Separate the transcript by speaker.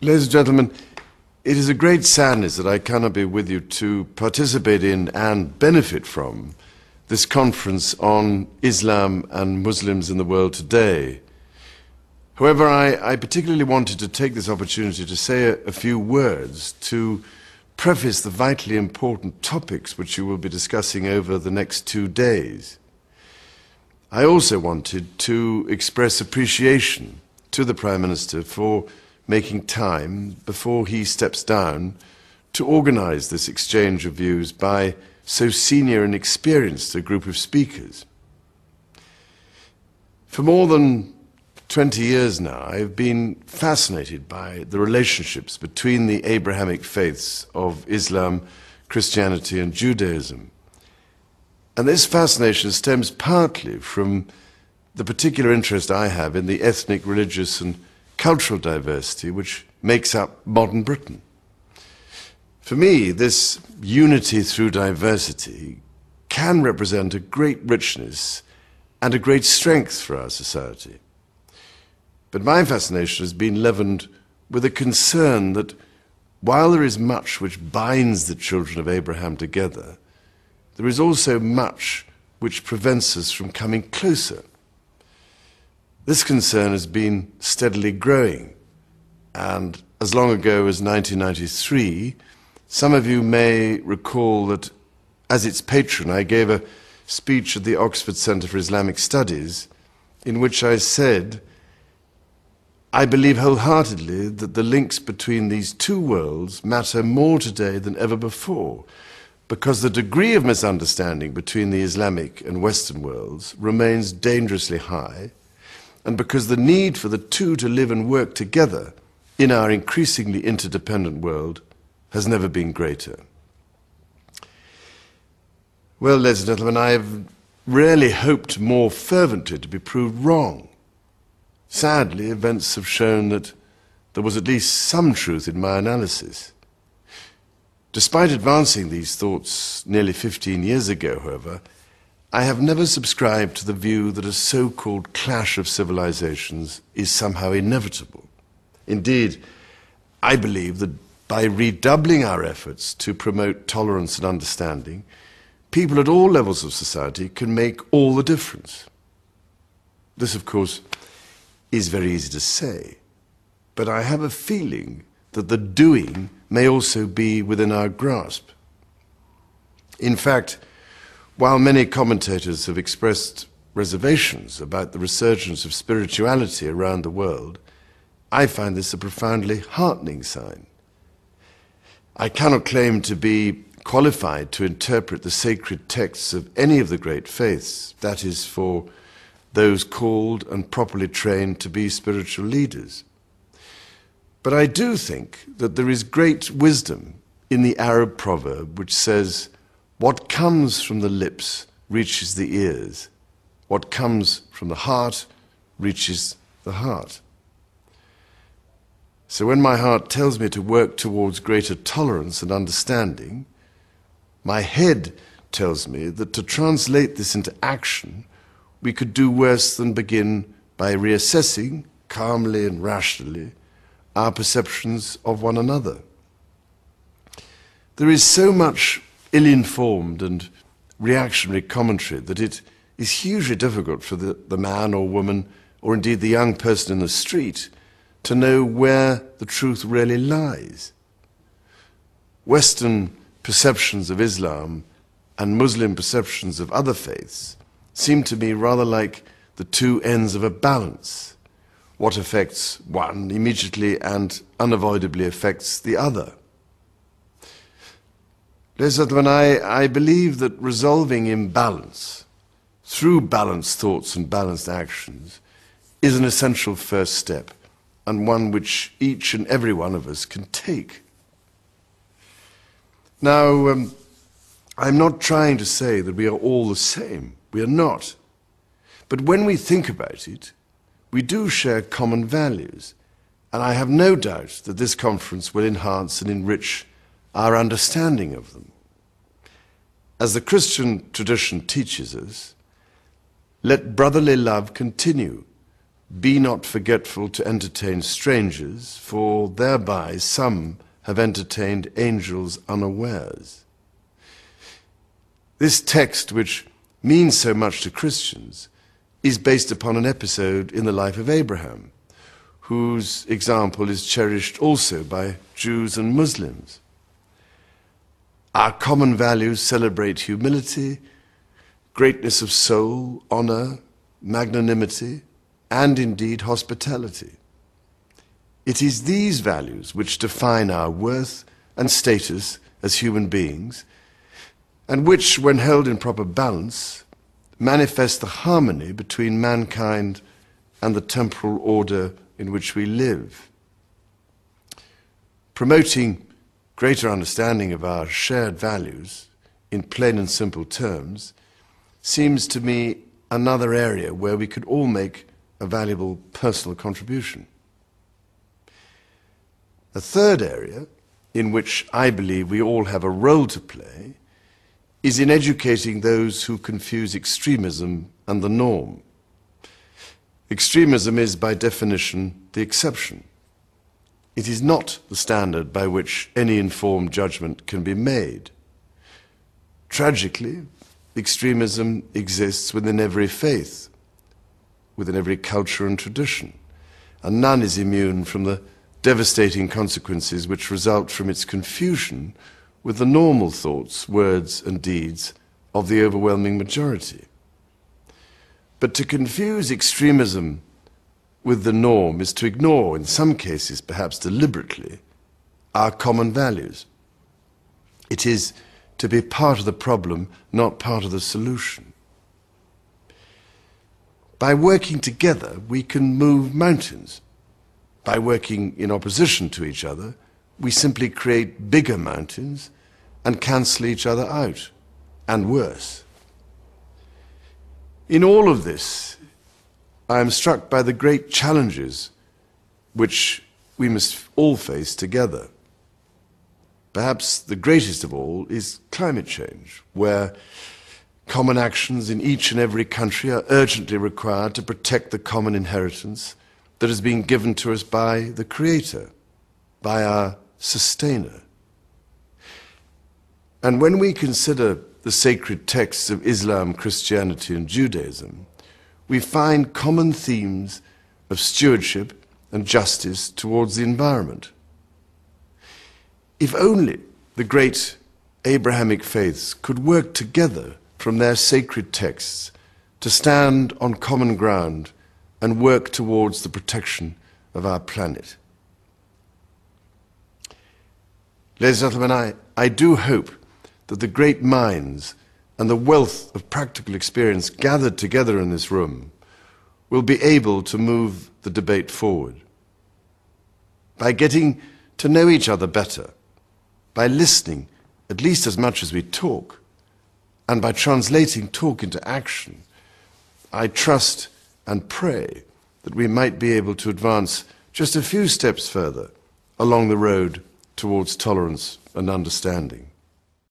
Speaker 1: Ladies and gentlemen, it is a great sadness that I cannot be with you to participate in and benefit from this conference on Islam and Muslims in the world today. However, I particularly wanted to take this opportunity to say a few words to preface the vitally important topics which you will be discussing over the next 2 days. I also wanted to express appreciation to the Prime Minister for making time before he steps down to organize this exchange of views by so senior and experienced a group of speakers. For more than 20 years now, I've been fascinated by the relationships between the Abrahamic faiths of Islam, Christianity, and Judaism. And this fascination stems partly from the particular interest I have in the ethnic, religious, and cultural diversity which makes up modern Britain. For me, this unity through diversity can represent a great richness and a great strength for our society. But my fascination has been leavened with a concern that while there is much which binds the children of Abraham together, there is also much which prevents us from coming closer. This concern has been steadily growing, and as long ago as 1993, some of you may recall that as its patron I gave a speech at the Oxford Centre for Islamic Studies in which I said, I believe wholeheartedly that the links between these two worlds matter more today than ever before, because the degree of misunderstanding between the Islamic and Western worlds remains dangerously high, and because the need for the two to live and work together in our increasingly interdependent world has never been greater. Well, ladies and gentlemen, I have rarely hoped more fervently to be proved wrong. Sadly, events have shown that there was at least some truth in my analysis. Despite advancing these thoughts nearly 15 years ago, however, I have never subscribed to the view that a so-called clash of civilizations is somehow inevitable. Indeed, I believe that by redoubling our efforts to promote tolerance and understanding, people at all levels of society can make all the difference. This, of course, is very easy to say, but I have a feeling that the doing may also be within our grasp. In fact, while many commentators have expressed reservations about the resurgence of spirituality around the world, I find this a profoundly heartening sign. I cannot claim to be qualified to interpret the sacred texts of any of the great faiths, that is, for those called and properly trained to be spiritual leaders. But I do think that there is great wisdom in the Arab proverb which says, what comes from the lips reaches the ears. What comes from the heart reaches the heart. So when my heart tells me to work towards greater tolerance and understanding, my head tells me that to translate this into action, we could do worse than begin by reassessing, calmly and rationally, our perceptions of one another. There is so much ill-informed and reactionary commentary that it is hugely difficult for the man or woman, or indeed the young person in the street, to know where the truth really lies. Western perceptions of Islam and Muslim perceptions of other faiths seem to me rather like the two ends of a balance. What affects one immediately and unavoidably affects the other. Ladies and gentlemen, I believe that resolving imbalance through balanced thoughts and balanced actions is an essential first step, and one which each and every one of us can take. Now, I'm not trying to say that we are all the same. We are not. But when we think about it, we do share common values, and I have no doubt that this conference will enhance and enrich our understanding of them. As the Christian tradition teaches us, let brotherly love continue, "Be not forgetful to entertain strangers, for thereby some have entertained angels unawares." This text, which means so much to Christians, is based upon an episode in the life of Abraham, whose example is cherished also by Jews and Muslims. Our common values celebrate humility, greatness of soul, honor, magnanimity, and indeed hospitality. It is these values which define our worth and status as human beings, and which, when held in proper balance, manifest the harmony between mankind and the temporal order in which we live. Promoting greater understanding of our shared values in plain and simple terms seems to me another area where we could all make a valuable personal contribution. A third area in which I believe we all have a role to play is in educating those who confuse extremism and the norm. Extremism is, by definition, the exception. It is not the standard by which any informed judgment can be made. Tragically, extremism exists within every faith, within every culture and tradition, and none is immune from the devastating consequences which result from its confusion with the normal thoughts, words, and deeds of the overwhelming majority. But to confuse extremism with the norm is to ignore, in some cases perhaps deliberately, our common values. It is to be part of the problem, not part of the solution. By working together, we can move mountains. By working in opposition to each other, we simply create bigger mountains and cancel each other out, and worse. In all of this, I am struck by the great challenges which we must all face together. Perhaps the greatest of all is climate change, where common actions in each and every country are urgently required to protect the common inheritance that has been given to us by the Creator, by our Sustainer. And when we consider the sacred texts of Islam, Christianity, and Judaism, we find common themes of stewardship and justice towards the environment. If only the great Abrahamic faiths could work together from their sacred texts to stand on common ground and work towards the protection of our planet. Ladies and gentlemen, I do hope that the great minds and the wealth of practical experience gathered together in this room will be able to move the debate forward. By getting to know each other better, by listening at least as much as we talk, and by translating talk into action, I trust and pray that we might be able to advance just a few steps further along the road towards tolerance and understanding.